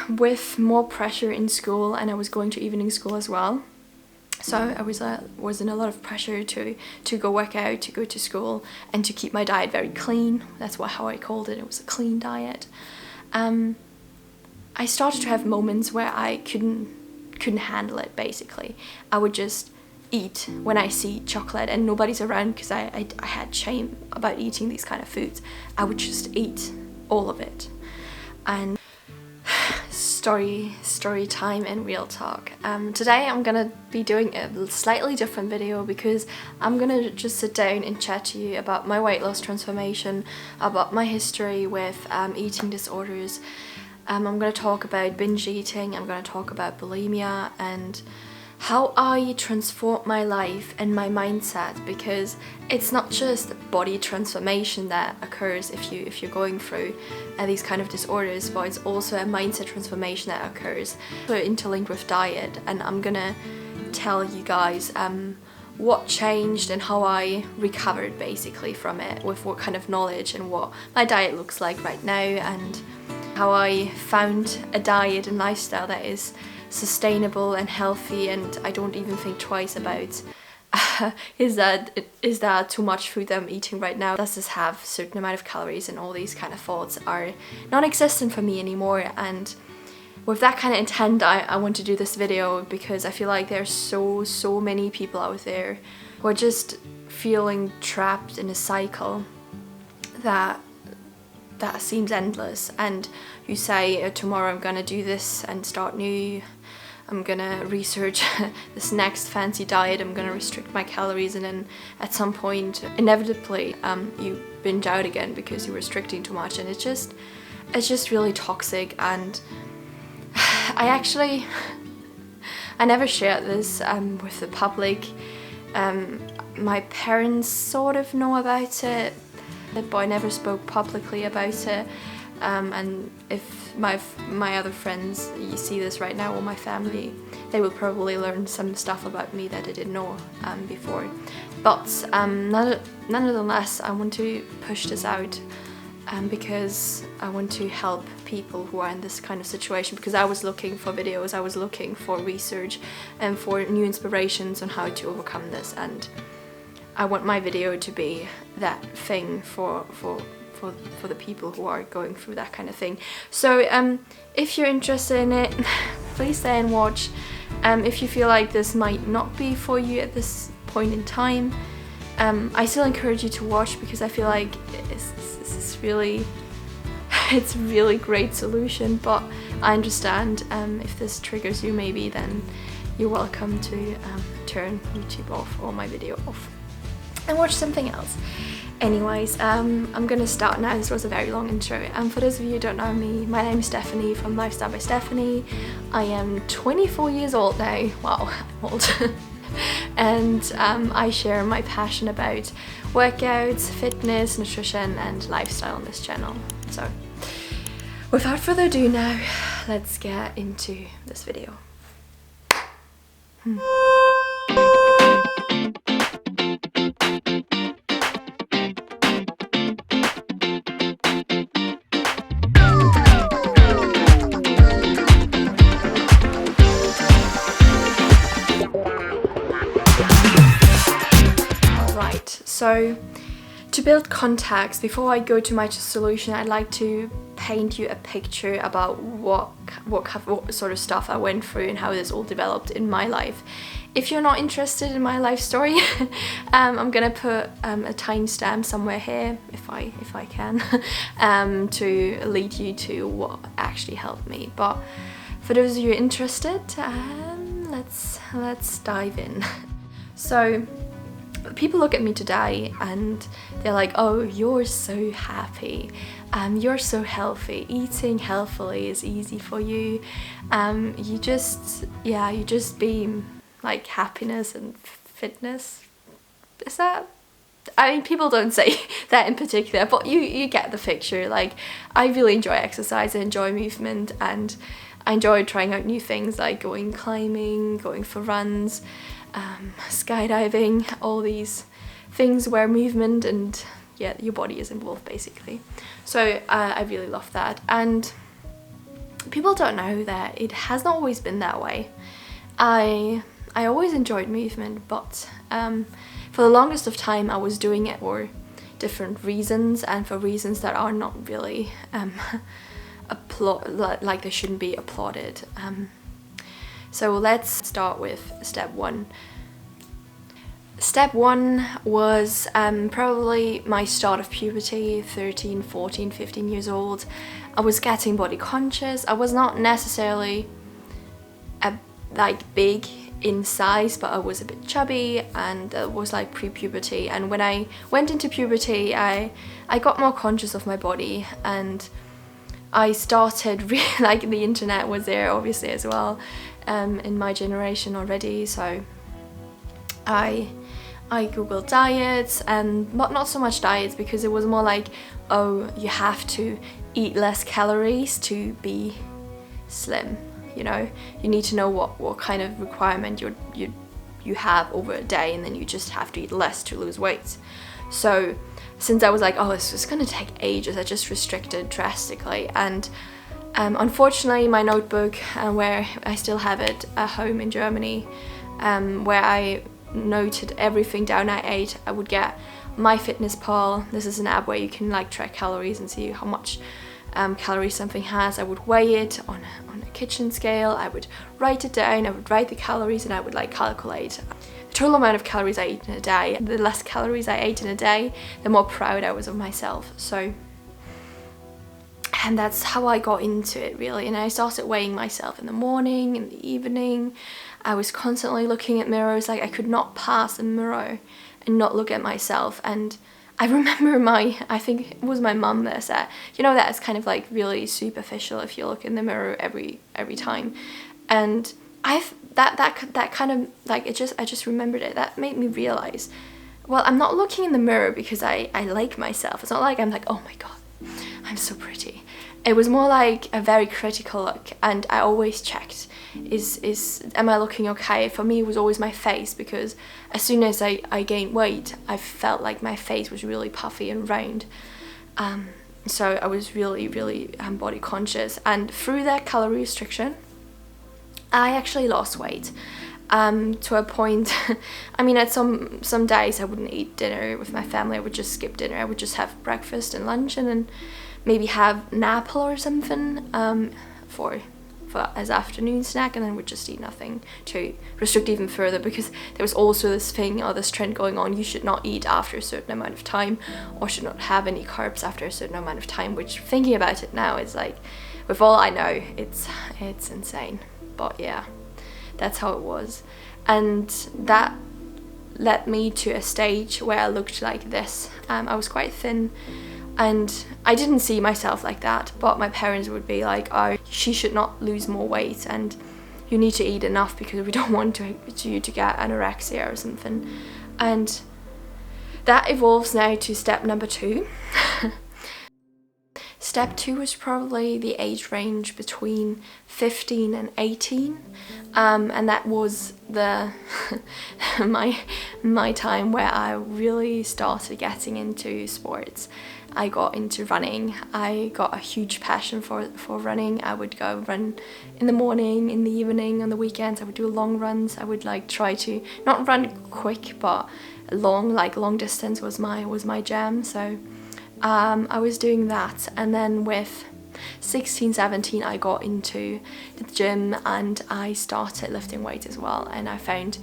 with more pressure in school, and I was going to evening school as well. So I was in a lot of pressure to go work out, to go to school, and to keep my diet very clean. That's how I called it. It was a clean diet. I started to have moments where I couldn't handle it, basically. I would just eat when I see chocolate and nobody's around, because I had shame about eating these kind of foods. I would just eat all of it. And story time and real talk. Today I'm gonna be doing a slightly different video, because I'm gonna just sit down and chat to you about my weight loss transformation, about my history with eating disorders. I'm gonna talk about binge eating, I'm gonna talk about bulimia, and how I transformed my life and my mindset, because it's not just body transformation that occurs if you're going through these kind of disorders, but it's also a mindset transformation that occurs. So interlinked with diet, and I'm gonna tell you guys what changed and how I recovered basically from it, with what kind of knowledge and what my diet looks like right now, and how I found a diet and lifestyle that is sustainable and healthy, and I don't even think twice about is that too much food that I'm eating right now? Does this have a certain amount of calories? And all these kind of thoughts are non-existent for me anymore. And with that kind of intent, I want to do this video, because I feel like there's so many people out there who are just feeling trapped in a cycle that seems endless. And you say, tomorrow I'm gonna do this and start new, I'm gonna research this next fancy diet, I'm gonna restrict my calories, and then at some point inevitably you binge out again because you're restricting too much, and it's just really toxic. And I never shared this with the public. My parents sort of know about it, but I never spoke publicly about it. And if my other friends, you see this right now, or my family, they will probably learn some stuff about me that they didn't know before. But nonetheless, I want to push this out, because I want to help people who are in this kind of situation, because I was looking for videos, I was looking for research and for new inspirations on how to overcome this, and I want my video to be that thing for the people who are going through that kind of thing. So if you're interested in it, please stay and watch. If you feel like this might not be for you at this point in time, I still encourage you to watch, because I feel like it's a really great solution. But I understand if this triggers you, maybe then you're welcome to turn YouTube off or my video off and watch something else. Anyways, I'm gonna start now. This was a very long intro. For those of you who don't know me, my name is Stephanie from Lifestyle by Stephanie. I am 24 years old now. Wow, I'm old. And I share my passion about workouts, fitness, nutrition, and lifestyle on this channel. So, without further ado now, let's get into this video. So, to build context, before I go to my solution, I'd like to paint you a picture about what sort of stuff I went through and how this all developed in my life. If you're not interested in my life story, I'm gonna put a timestamp somewhere here, if I can, to lead you to what actually helped me. But for those of you interested, let's dive in. So, people look at me today and they're like, oh, you're so happy, you're so healthy, eating healthily is easy for you, you just beam like happiness and fitness. Is that, I mean, people don't say that in particular, but you get the picture. Like, I really enjoy exercise, I enjoy movement, and I enjoy trying out new things like going climbing, going for runs, skydiving, all these things where movement and your body is involved basically. So I really love that. And people don't know that it has not always been that way. I always enjoyed movement, but for the longest of time I was doing it for different reasons, and for reasons that are not really like they shouldn't be applauded. So let's start with step one. Step one was probably my start of puberty, 13, 14, 15 years old. I was getting body conscious. I was not necessarily like big in size, but I was a bit chubby, and it was like pre-puberty. And when I went into puberty, I got more conscious of my body, and I started like the internet was there obviously as well in my generation already, so I googled diets, and not so much diets, because it was more like, oh, you have to eat less calories to be slim, you know, you need to know what kind of requirement you have over a day, and then you just have to eat less to lose weight. So since I was like, oh, this is gonna take ages, I just restricted drastically. And unfortunately my notebook, where I still have it at home in Germany, where I noted everything down I ate, I would get MyFitnessPal. This is an app where you can like track calories and see how much calories something has. I would weigh it on a kitchen scale, I would write it down, I would write the calories, and I would like calculate the total amount of calories I eat in a day. The less calories I ate in a day, the more proud I was of myself. So, and that's how I got into it really. And I started weighing myself in the morning, in the evening. I was constantly looking at mirrors, like I could not pass a mirror and not look at myself. And I remember I think it was my mum that said, you know, that is kind of like really superficial if you look in the mirror every time. And that kind of like, I just remembered it. That made me realize, well, I'm not looking in the mirror because I like myself. It's not like I'm like, oh my god, I'm so pretty. It was more like a very critical look, and I always checked, am I looking okay? For me, it was always my face, because as soon as I gained weight, I felt like my face was really puffy and round. So I was really body conscious, and through that calorie restriction, I actually lost weight. To a point, I mean, at some days I wouldn't eat dinner with my family. I would just skip dinner. I would just have breakfast and lunch, and then maybe have an apple or something for as afternoon snack, and then would just eat nothing to restrict even further, because there was also this thing or this trend going on, you should not eat after a certain amount of time, or should not have any carbs after a certain amount of time, which, thinking about it now, is like, with all I know, it's insane. But yeah, that's how it was. And that led me to a stage where I looked like this. I was quite thin, and I didn't see myself like that, but my parents would be like, oh, she should not lose more weight, and you need to eat enough because we don't want you to get anorexia or something. And that evolves now to step number 2. Step 2 was probably the age range between 15 and 18, and that was the my time where I really started getting into sports. I got into running. I got a huge passion for running. I would go run in the morning, in the evening, on the weekends. I would do long runs. I would like try to not run quick, but long distance was my jam. So I was doing that, and then with 16, 17 I got into the gym, and I started lifting weights as well, and I found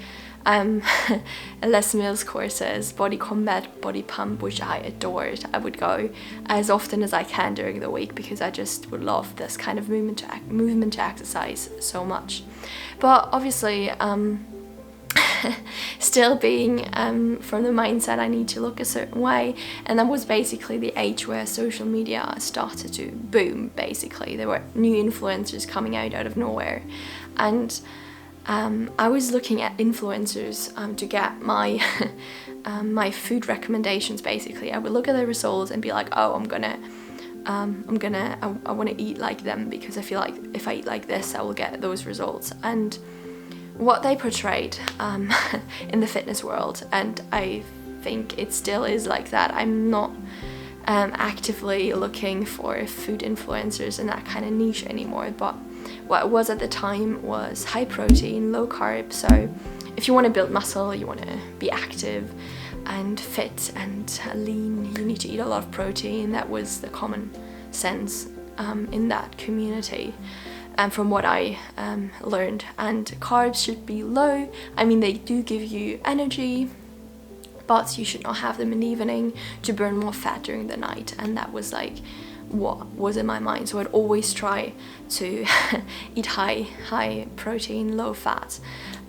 Les Mills courses, Body Combat, Body Pump, which I adored. I would go as often as I can during the week, because I just would love this kind of movement to exercise so much. But obviously still being from the mindset I need to look a certain way, and that was basically the age where social media started to boom. Basically, there were new influencers coming out of nowhere, and I was looking at influencers to get my my food recommendations. Basically, I would look at their results and be like, oh, I want to eat like them, because I feel like if I eat like this I will get those results. And what they portrayed in the fitness world, and I think it still is like that. I'm not actively looking for food influencers in that kind of niche anymore, but what it was at the time was high protein, low carb. So if you want to build muscle, you want to be active and fit and lean, you need to eat a lot of protein. That was the common sense in that community, from what I learned. And carbs should be low. I mean, they do give you energy, but you should not have them in the evening to burn more fat during the night. And that was like what was in my mind. So I'd always try to eat high protein, low fat.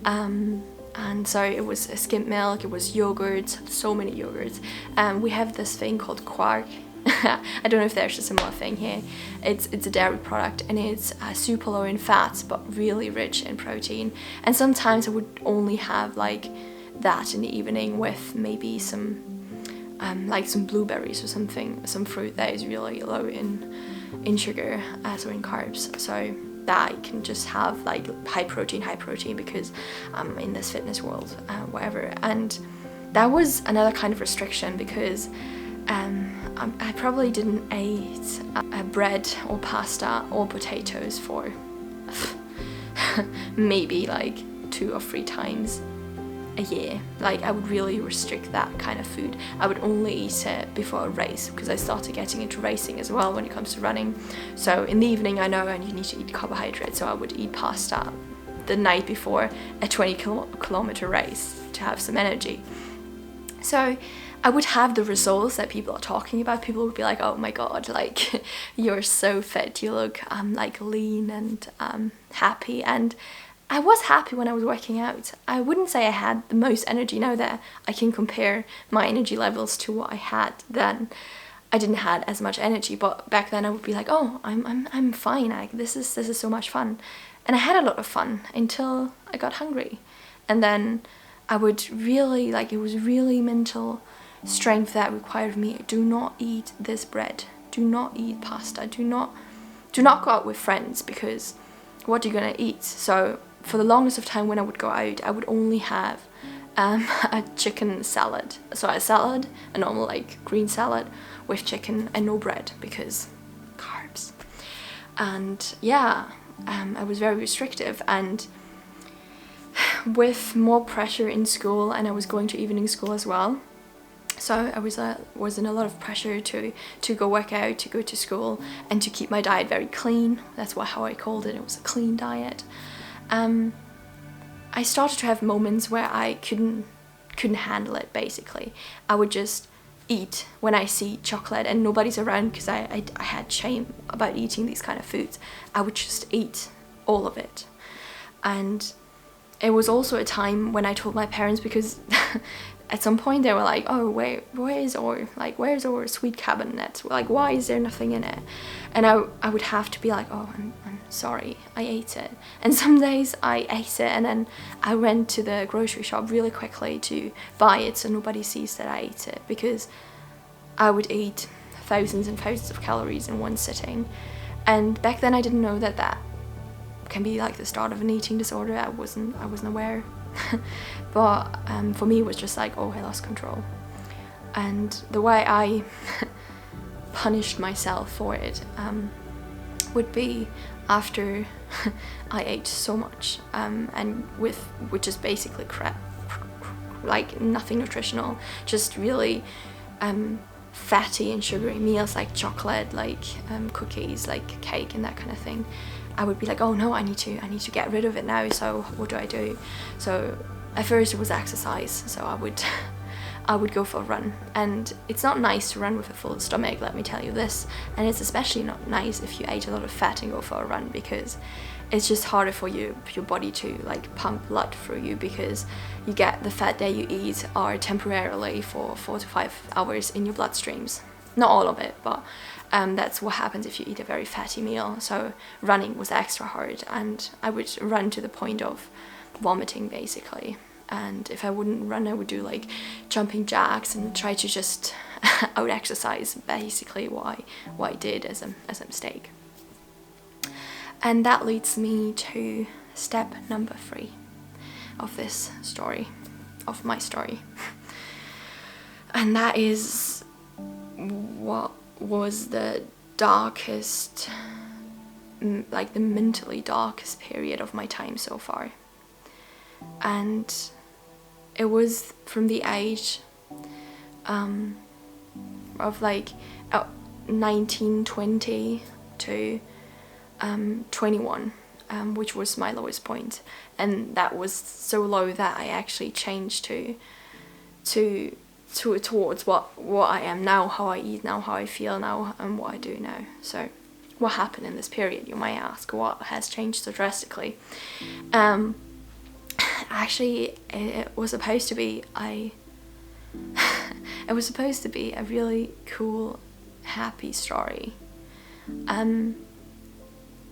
And so it was skimmed milk, it was yogurts, so many yogurts. We have this thing called quark. I don't know if there's a similar thing here. It's a dairy product, and it's super low in fats but really rich in protein. And sometimes I would only have like that in the evening with maybe some like some blueberries or something, some fruit that is really low in sugar, so in carbs, so that I can just have like high protein because I'm in this fitness world, whatever. And that was another kind of restriction, because I probably didn't eat bread or pasta or potatoes for maybe like 2 or 3 times a year. Like, I would really restrict that kind of food. I would only eat it before a race, because I started getting into racing as well when it comes to running. So in the evening, I know you need to eat carbohydrates, so I would eat pasta the night before a 20-kilometer race to have some energy. So I would have the results that people are talking about. People would be like, oh my god, like you're so fit, you look like lean and happy. And I was happy when I was working out. I wouldn't say I had the most energy now that I can compare my energy levels to what I had then. I didn't have as much energy, but back then I would be like, oh, I'm fine. This is so much fun. And I had a lot of fun until I got hungry. And then I would really, like, it was really mental strength that required me. Do not eat this bread. Do not eat pasta. Do not go out with friends, because what are you gonna eat? So for the longest of time when I would go out, I would only have a chicken salad. So a salad, a normal like green salad with chicken, and no bread, because carbs. And yeah, I was very restrictive, and with more pressure in school, and I was going to evening school as well. So I was in a lot of pressure to go work out, to go to school, and to keep my diet very clean. That's how I called it. It was a clean diet. I started to have moments where I couldn't handle it, basically. I would just eat when I see chocolate and nobody's around, because I had shame about eating these kind of foods. I would just eat all of it. And it was also a time when I told my parents, because at some point they were like, oh, where's our sweet cabinet? Like, why is there nothing in it? And I would have to be like, oh, I'm sorry, I ate it. And some days I ate it, and then I went to the grocery shop really quickly to buy it so nobody sees that I ate it, because I would eat thousands and thousands of calories in one sitting. And back then I didn't know that can be like the start of an eating disorder. I wasn't aware. But for me it was just like, oh, I lost control. And the way I punished myself for it would be after I ate so much, and with just basically crap, like nothing nutritional, just really fatty and sugary meals like chocolate, like cookies, like cake and that kind of thing. I would be like, oh no, I need to get rid of it now, so what do? So at first it was exercise, so I would go for a run. And it's not nice to run with a full stomach, let me tell you this. And it's especially not nice if you ate a lot of fat and go for a run, because it's just harder for your body to like pump blood through you, because you get the fat that you eat are temporarily for 4 to 5 hours in your bloodstreams. Not all of it, but that's what happens if you eat a very fatty meal. So running was extra hard, and I would run to the point of vomiting, basically. And if I wouldn't run, I would do like jumping jacks and try to just out exercise, basically what I did as a mistake. And that leads me to step number 3 of this story, of my story. And that is what was the darkest, like the mentally darkest period of my time so far. And it was from the age of like 19, 20 to 21, which was my lowest point. And that was so low that I actually changed towards what I am now, how I eat now, how I feel now, and what I do now. So what happened in this period, you might ask? What has changed so drastically? Actually, it was supposed to be it was supposed to be a really cool, happy story.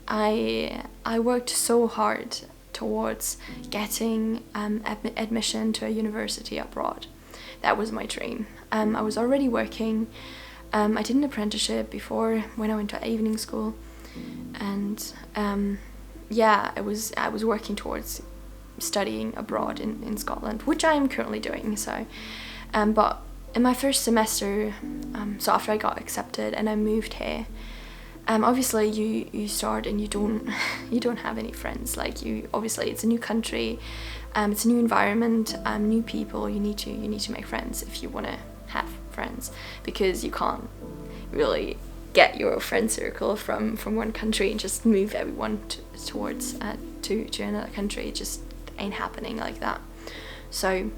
I worked so hard towards getting admission to a university abroad. That was my dream. I was already working. I did an apprenticeship before when I went to evening school, and yeah, I was working towards studying abroad in Scotland, which I am currently doing. So, but in my first semester, so after I got accepted and I moved here, obviously you start and you don't have any friends. Like, obviously it's a new country, it's a new environment, new people. You need to make friends if you want to have friends, because you can't really get your friend circle from one country and just move everyone towards to another country. It just ain't happening like that. So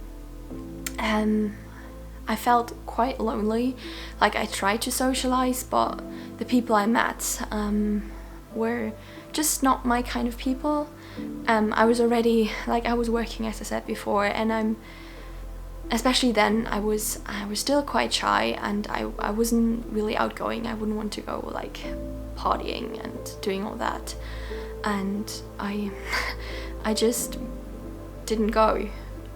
I felt quite lonely. Like, I tried to socialize, but the people I met were just not my kind of people. I was already, like, I was working, as I said before, and especially then, I was still quite shy, and I wasn't really outgoing. I wouldn't want to go like partying and doing all that, and I just didn't go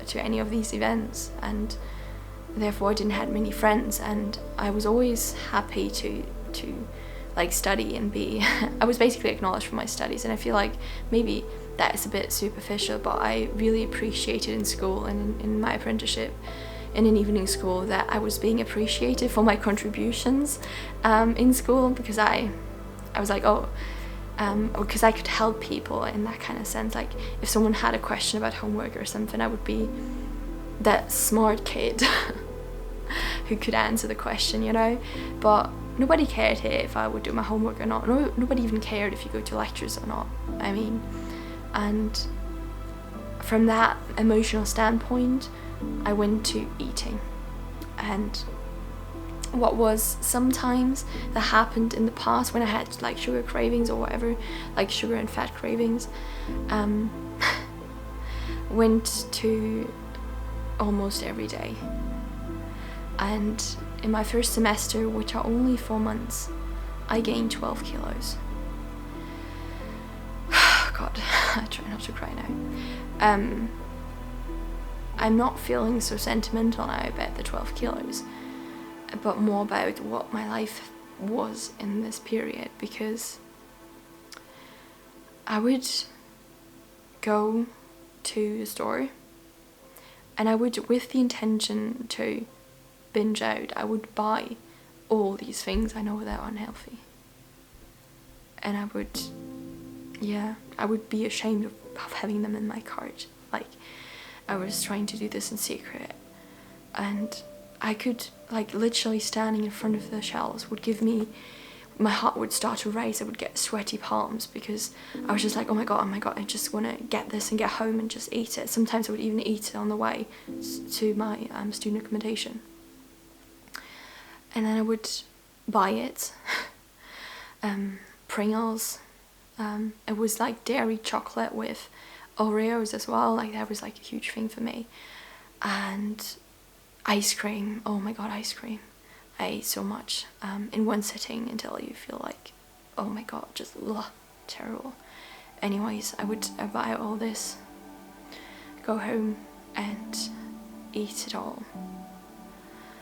to any of these events, and therefore I didn't have many friends. And I was always happy to like study and be I was basically acknowledged for my studies, and I feel like maybe that is a bit superficial, but I really appreciated in school and in my apprenticeship in an evening school that I was being appreciated for my contributions in school, because I was like, oh, because I could help people in that kind of sense. Like, if someone had a question about homework or something, I would be that smart kid who could answer the question, you know. But nobody cared here if I would do my homework or not. Nobody even cared if you go to lectures or not. I mean, and from that emotional standpoint, I went to eating. And what was sometimes that happened in the past when I had like sugar cravings or whatever, like sugar and fat cravings, went to almost every day. And in my first semester, which are only 4 months, I gained 12 kilos. God, I try not to cry now. I'm not feeling so sentimental now about the 12 kilos, but more about what my life was in this period, because I would go to the store and I would, with the intention to binge out, I would buy all these things I know that are unhealthy, and I would be ashamed of having them in my cart. Like, I was trying to do this in secret, and I could, like, literally standing in front of the shelves would give me, my heart would start to race. I would get sweaty palms because I was just like, oh my god, I just want to get this and get home and just eat it. Sometimes I would even eat it on the way to my student accommodation. And then I would buy it. Pringles. It was like dairy chocolate with Oreos as well. Like, that was like a huge thing for me. And ice cream. Oh my god, ice cream. I ate so much in one sitting until you feel like, oh my god, just terrible. Anyways, I would buy all this, go home and eat it all.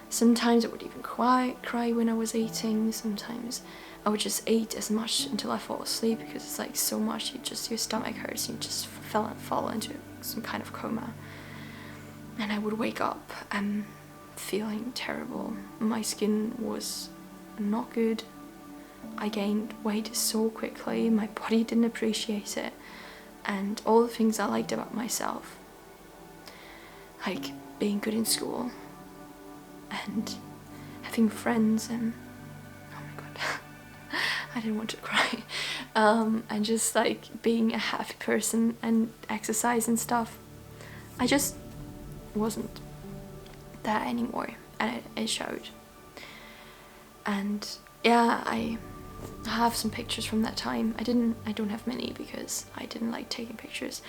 Sometimes I would even cry when I was eating. Sometimes I would just eat as much until I fall asleep, because it's like so much, your stomach hurts and you just fall into some kind of coma. And I would wake up feeling terrible. My skin was not good. I gained weight so quickly, my body didn't appreciate it, and all the things I liked about myself, like being good in school and having friends and oh my god I didn't want to cry, and just like being a happy person and exercise and stuff, I just wasn't that anymore, and it showed. And yeah, I have some pictures from that time. I don't have many because I didn't like taking pictures.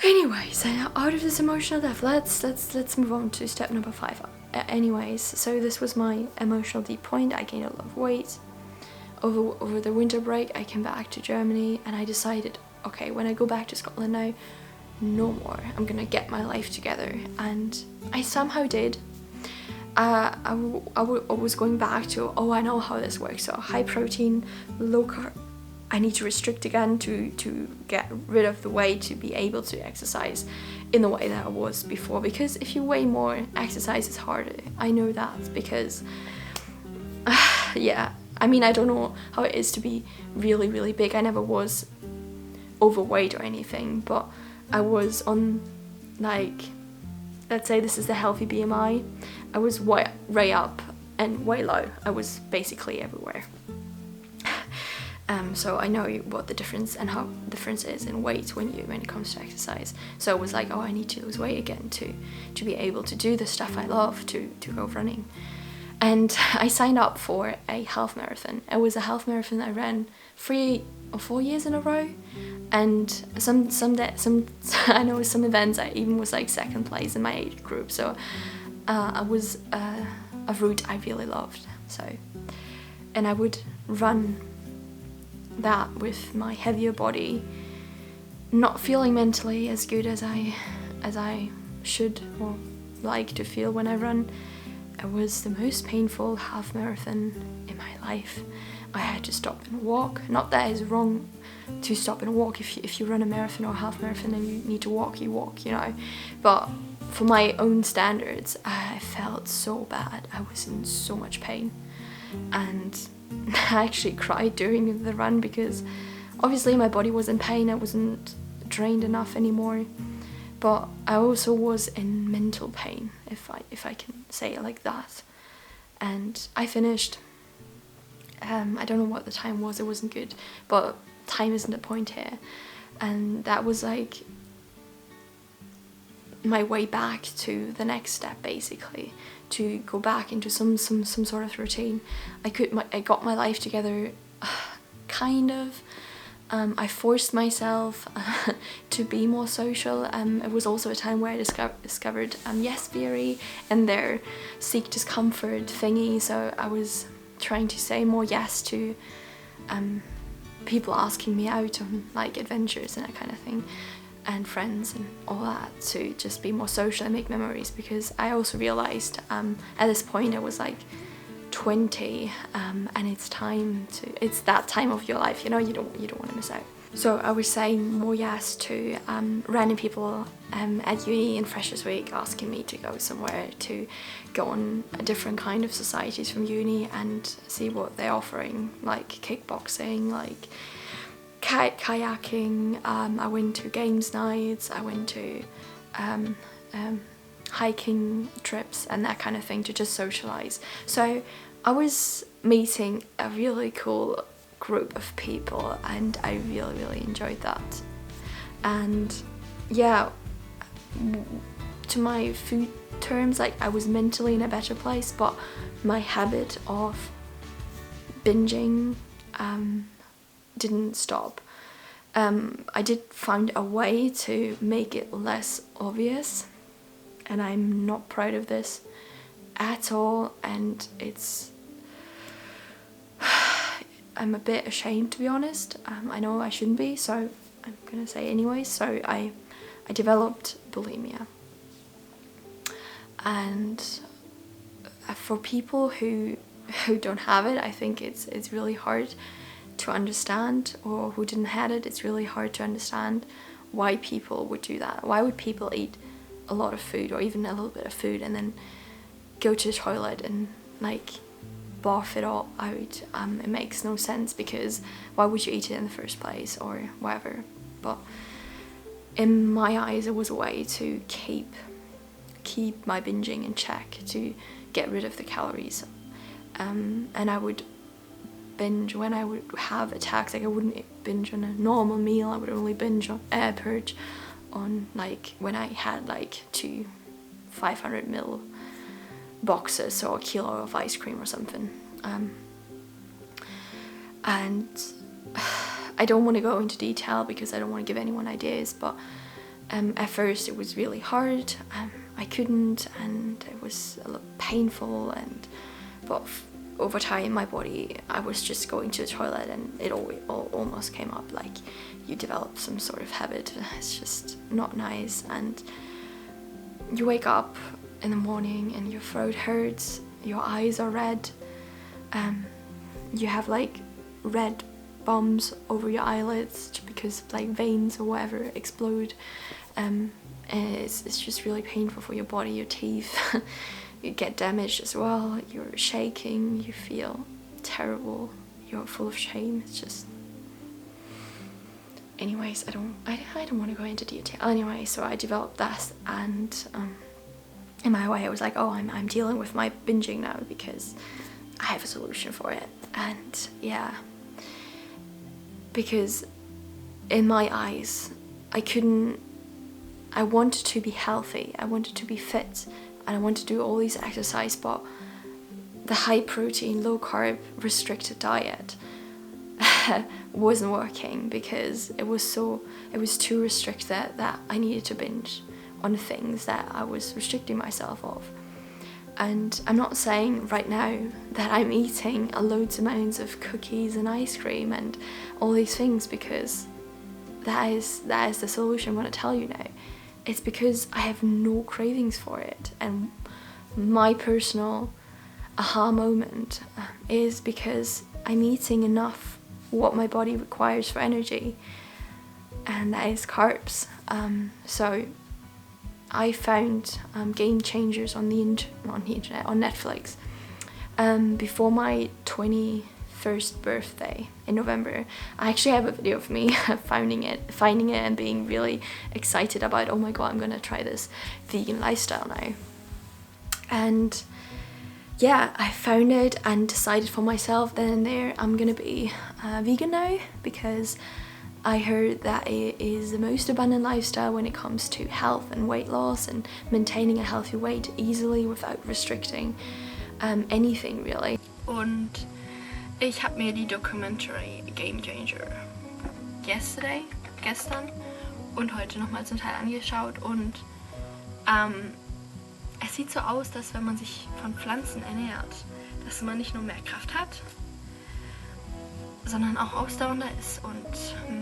Anyways, out of this emotional depth, let's move on to step number 5. Anyways, so this was my emotional deep point. I gained a lot of weight. Over the winter break, I came back to Germany and I decided, okay, when I go back to Scotland now, no more. I'm gonna get my life together, and I somehow did. I was going back to, oh, I know how this works. So high protein, low carb. I need to restrict again to get rid of the weight to be able to exercise in the way that I was before. Because if you weigh more, exercise is harder. I know that because, yeah. I mean, I don't know how it is to be really, really big. I never was overweight or anything, but I was on, like, let's say this is the healthy BMI. I was way up and way low. I was basically everywhere. So I know what the difference and how difference is in weight when it comes to exercise. So I was like, oh, I need to lose weight again to be able to do the stuff I love, to go running. And I signed up for a half marathon. It was a half marathon I ran 3 or 4 years in a row. And some I know some events I even was like second place in my age group. So I was a route I really loved. So, and I would run that with my heavier body, not feeling mentally as good as I should or like to feel when I run. It was the most painful half marathon in my life. I had to stop and walk. Not that it's wrong to stop and walk. If you run a marathon or a half marathon and you need to walk, you walk, you know. But for my own standards, I felt so bad. I was in so much pain. And I actually cried during the run because obviously my body was in pain. I wasn't drained enough anymore. But I also was in mental pain, if I can say it like that. And I finished. I don't know what the time was, it wasn't good, but time isn't the point here. And that was like my way back to the next step, basically, to go back into some sort of routine. I got my life together, kind of. I forced myself to be more social. It was also a time where I discovered yes theory and their seek discomfort thingy. So I was trying to say more yes to people asking me out on like adventures and that kind of thing, and friends and all that, to just be more social and make memories. Because I also realized at this point I was like 20, and it's that time of your life, you know, you don't want to miss out. So I was saying more yes to random people at uni and Freshers Week asking me to go somewhere, to go on a different kind of societies from uni and see what they're offering, like kickboxing, like kayaking. I went to games nights, I went to hiking trips and that kind of thing, to just socialize. So I was meeting a really cool group of people and I really enjoyed that. And yeah, to my food terms, like I was mentally in a better place, but my habit of binging didn't stop. I did find a way to make it less obvious, and I'm not proud of this at all, and I'm a bit ashamed, to be honest. I know I shouldn't be, so I'm gonna say anyway. So I developed bulimia, and for people who don't have it, I think it's really hard to understand, or who didn't have it, it's really hard to understand why people would do that. Why would people eat a lot of food or even a little bit of food and then go to the toilet and like barf it all out. It makes no sense, because why would you eat it in the first place, or whatever. But in my eyes, it was a way to keep my binging in check, to get rid of the calories. And I would binge when I would have attacks. Like, I wouldn't binge on a normal meal. I would only binge on purge on, like, when I had like 2 500ml boxes or a kilo of ice cream or something. And I don't want to go into detail because I don't want to give anyone ideas, but at first it was really hard. I couldn't, and it was a little painful, but over time my body, I was just going to the toilet and it almost came up. Like, you develop some sort of habit. It's just not nice, and you wake up in the morning and your throat hurts, your eyes are red, you have like red bumps over your eyelids because like veins or whatever explode, and it's just really painful for your body. Your teeth you get damaged as well, you're shaking, you feel terrible, you're full of shame. It's just, anyways, I don't want to go into detail. Anyway, so I developed that, and in my way I was like, oh, I'm dealing with my binging now because I have a solution for it. And yeah, because in my eyes I wanted to be healthy, I wanted to be fit, and I wanted to do all these exercise, but the high protein, low carb, restricted diet wasn't working, because it was too restricted that I needed to binge on things that I was restricting myself of. And I'm not saying right now that I'm eating loads amounts of cookies and ice cream and all these things because that is the solution I'm going to tell you now. It's because I have no cravings for it. And my personal aha moment is because I'm eating enough what my body requires for energy, and that is carbs. So I found Game Changers on the internet, on Netflix, before my 21st birthday in November. I actually have a video of me finding it and being really excited about, oh my god, I'm gonna try this vegan lifestyle now. And yeah, I found it and decided for myself then and there, I'm gonna be vegan now, because I heard that it is the most abundant lifestyle when it comes to health and weight loss and maintaining a healthy weight easily without restricting anything really. Und ich habe mir die Documentary Game Changer gestern und heute nochmal zum Teil angeschaut, und es sieht so aus, dass wenn man sich von Pflanzen ernährt, dass man nicht nur mehr Kraft hat, sondern auch ausdauernder ist und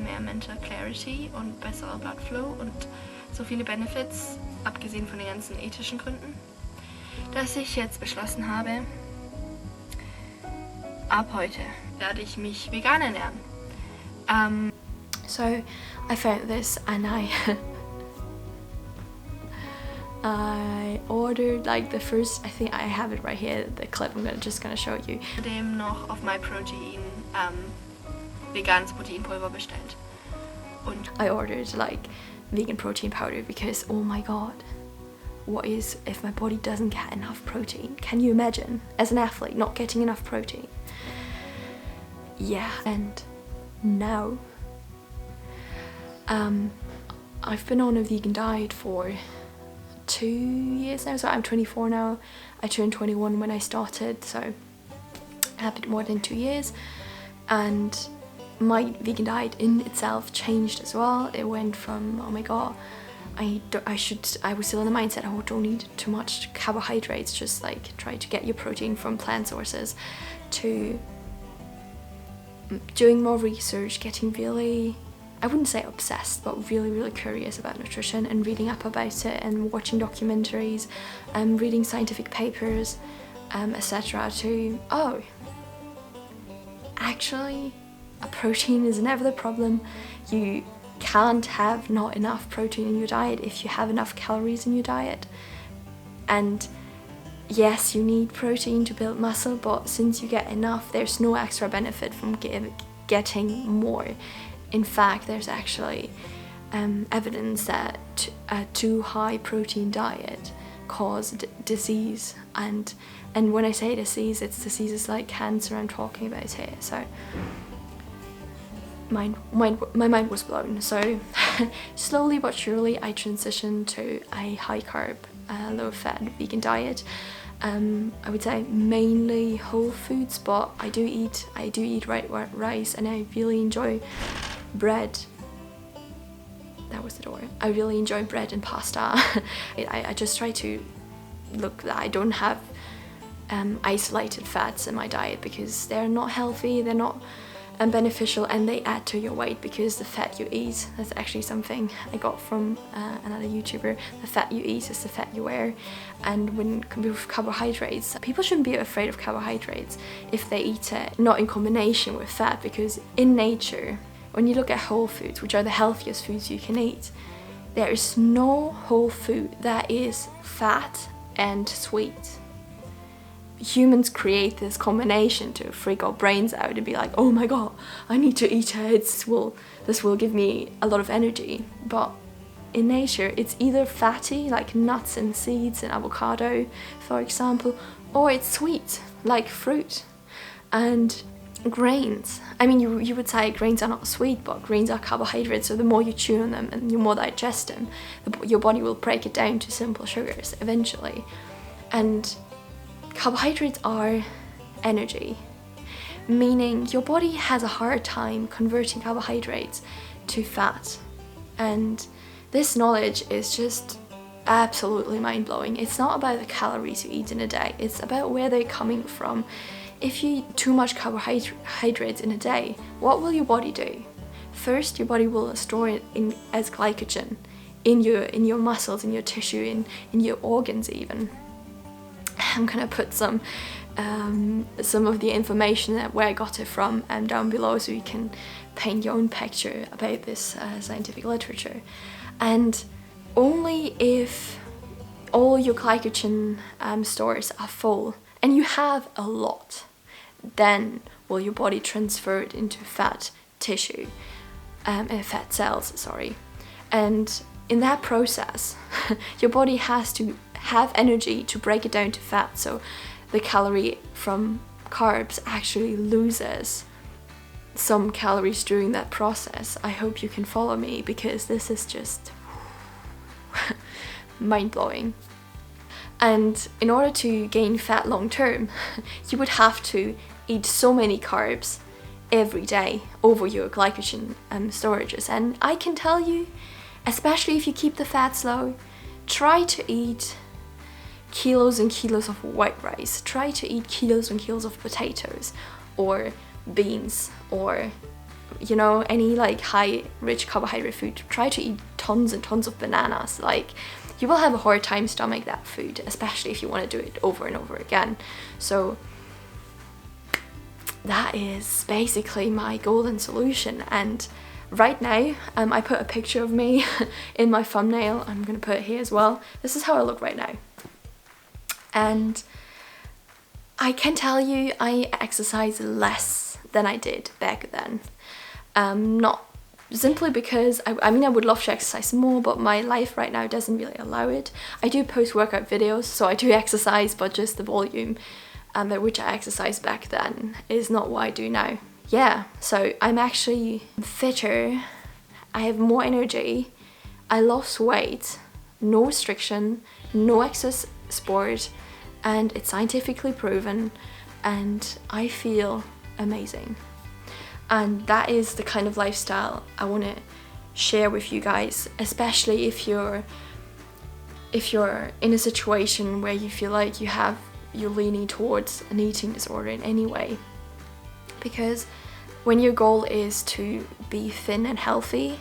mehr Mental Clarity und besserer Blood Flow und so viele Benefits, abgesehen von den ganzen ethischen Gründen, dass ich jetzt beschlossen habe, ab heute werde ich mich vegan ernähren. So I found this and I ordered like the first, I think I have it right here, the clip I'm just gonna show you. Dem noch auf MyProtein veganes Proteinpulver bestellt. Und I ordered like vegan protein powder because, oh my god, what is if my body doesn't get enough protein? Can you imagine as an athlete not getting enough protein? Yeah, and now I've been on a vegan diet for 2 years now, so I'm 24 now. I turned 21 when I started, so a bit more than 2 years, and my vegan diet in itself changed as well. It went from, oh my god, I was still in the mindset, oh, don't eat too much carbohydrates, just like try to get your protein from plant sources, to doing more research, getting really, I wouldn't say obsessed, but really curious about nutrition and reading up about it and watching documentaries and reading scientific papers, etc. to, oh, actually a protein is never the problem. You can't have not enough protein in your diet if you have enough calories in your diet. And yes, you need protein to build muscle, but since you get enough, there's no extra benefit from getting more. In fact, there's actually evidence that a too high protein diet cause disease, and when I say disease, it's diseases like cancer I'm talking about here. So my mind was blown. So slowly but surely I transitioned to a high carb, low fat vegan diet. I would say mainly whole foods, but I do eat white rice, and I really enjoy bread. That was the door. I really enjoy bread and pasta. I just try to look that I don't have isolated fats in my diet, because they're not healthy, they're not beneficial, and they add to your weight, because the fat you eat, that's actually something I got from another YouTuber, the fat you eat is the fat you wear. And when with carbohydrates, people shouldn't be afraid of carbohydrates if they eat it not in combination with fat, because in nature, when you look at whole foods, which are the healthiest foods you can eat, there is no whole food that is fat and sweet. Humans create this combination to freak our brains out and be like, oh my god, I need to eat it, this will give me a lot of energy. But in nature, it's either fatty, like nuts and seeds and avocado, for example, or it's sweet, like fruit and grains. I mean, you would say grains are not sweet, but grains are carbohydrates, so the more you chew on them and the more digest them, your body will break it down to simple sugars eventually. And carbohydrates are energy, meaning your body has a hard time converting carbohydrates to fat. And this knowledge is just absolutely mind-blowing. It's not about the calories you eat in a day, it's about where they're coming from. If you eat too much carbohydrates in a day, what will your body do? First, your body will store it as glycogen in your muscles, in your tissue, in your organs even. I'm gonna put some of the information where I got it from down below, so you can paint your own picture about this scientific literature. And only if all your glycogen stores are full, and you have a lot, then will your body transfer it into fat tissue, fat cells, sorry. And in that process, your body has to have energy to break it down to fat, so the calorie from carbs actually loses some calories during that process. I hope you can follow me, because this is just mind-blowing. And in order to gain fat long term, you would have to eat so many carbs every day over your glycogen storages. And I can tell you, especially if you keep the fats low, try to eat kilos and kilos of white rice. Try to eat kilos and kilos of potatoes or beans, or you know, any like high rich carbohydrate food. Try to eat tons and tons of bananas. Like, you will have a hard time stomaching that food, especially if you want to do it over and over again. So that is basically my golden solution. And right now, I put a picture of me in my thumbnail. I'm gonna put it here as well. This is how I look right now. And I can tell you, I exercise less than I did back then. Not simply because, I mean, I would love to exercise more, but my life right now doesn't really allow it. I do post workout videos, so I do exercise, but just the volume at which I exercised back then is not what I do now. Yeah, so I'm actually fitter, I have more energy, I lost weight, no restriction, no excess sport, and it's scientifically proven, and I feel amazing. And that is the kind of lifestyle I want to share with you guys, especially if you're in a situation where you feel like you're leaning towards an eating disorder in any way. Because when your goal is to be thin and healthy,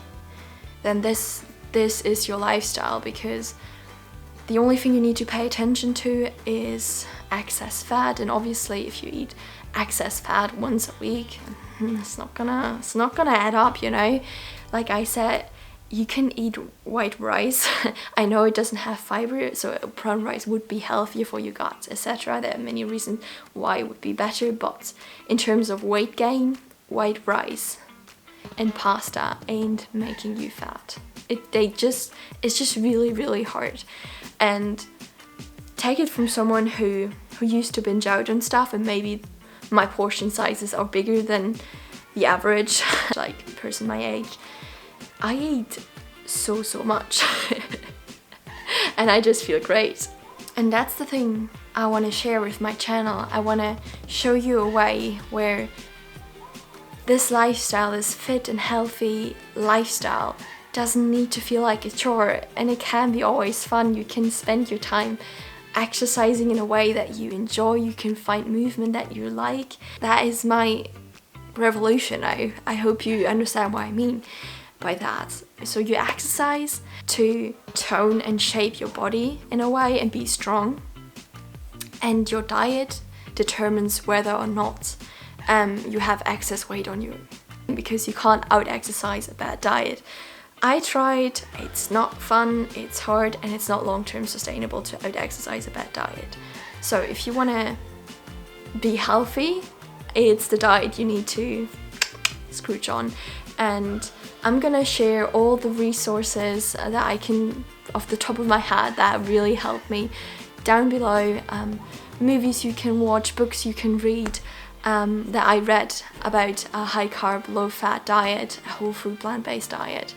then this is your lifestyle, because the only thing you need to pay attention to is excess fat. And obviously if you eat excess fat once a week, it's not gonna add up, you know. Like I said, you can eat white rice. I know it doesn't have fiber, so brown rice would be healthier for your gut, etc. There are many reasons why it would be better, but in terms of weight gain, white rice and pasta ain't making you fat. It's just really, really hard. And take it from someone who used to binge out on stuff, and maybe my portion sizes are bigger than the average, like a person my age. I eat so much and I just feel great. And that's the thing I want to share with my channel. I want to show you a way where this lifestyle, this fit and healthy lifestyle, doesn't need to feel like a chore, and it can be always fun. You can spend your time exercising in a way that you enjoy. You can find movement that you like. That is my revolution. I hope you understand what I mean by that. So you exercise to tone and shape your body in a way and be strong, and your diet determines whether or not you have excess weight on you, because you can't out exercise a bad diet. I tried, it's not fun, it's hard, and it's not long-term sustainable to out exercise a bad diet. So if you want to be healthy, it's the diet you need to scrooge on. And I'm gonna share all the resources that I can off the top of my head that really helped me down below. Movies you can watch, books you can read that I read about a high carb, low fat diet, a whole food plant-based diet,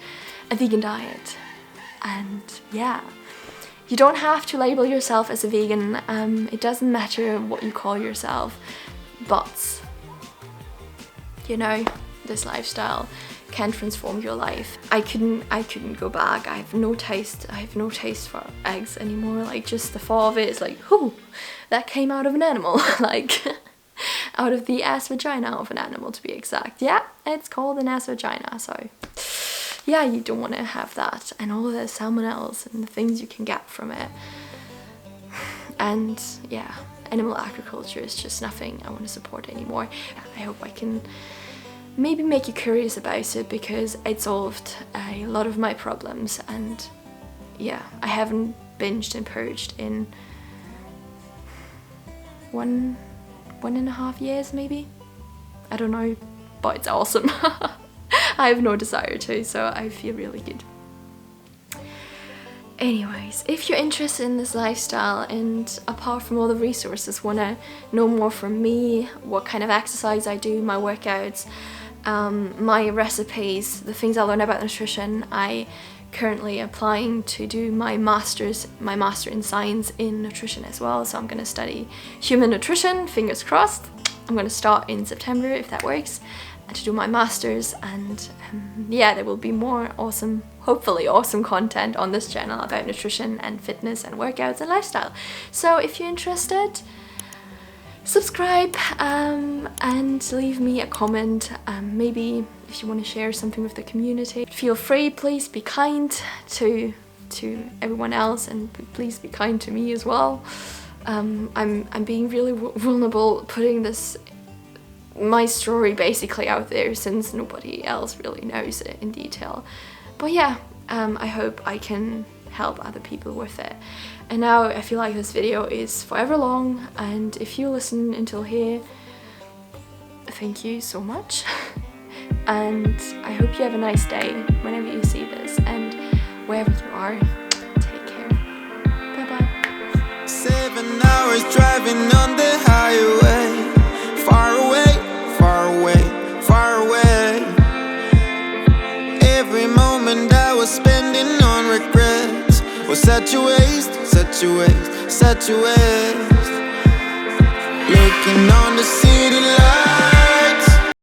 a vegan diet. And yeah, you don't have to label yourself as a vegan. It doesn't matter what you call yourself, but you know, this lifestyle can transform your life. I couldn't go back. I have no taste for eggs anymore. Like, just the thought of it is like, whoo, that came out of an animal. Like, out of the ass vagina of an animal, to be exact. Yeah, it's called an ass vagina. So yeah, you don't want to have that, and all of the salmonellas and the things you can get from it. And yeah, animal agriculture is just nothing I want to support anymore. I hope I can maybe make you curious about it, because it solved a lot of my problems. And yeah, I haven't binged and purged in one and a half years maybe. I don't know, but it's awesome. I have no desire to, so I feel really good. Anyways, if you're interested in this lifestyle, and apart from all the resources, want to know more from me, what kind of exercise I do, my workouts, my recipes, the things I learned about nutrition, I currently applying to do my master in science in nutrition as well. So I'm going to study human nutrition, fingers crossed. I'm going to start in September if that works, to do my master's. And yeah, there will be more awesome, hopefully awesome content on this channel about nutrition and fitness and workouts and lifestyle. So if you're interested, subscribe and leave me a comment. Maybe if you want to share something with the community, feel free. Please be kind to everyone else, and please be kind to me as well. I'm being really vulnerable, putting my story basically out there, since nobody else really knows it in detail. But yeah, I hope I can help other people with it. And now I feel like this video is forever long, and if you listen until here, thank you so much. And I hope you have a nice day whenever you see this, and wherever you are, take care. Bye bye. 7 hours driving on the highway, far away, far away, far away. Every moment I was spending on regrets was such a waste, such a waste, such a waste. Looking on the city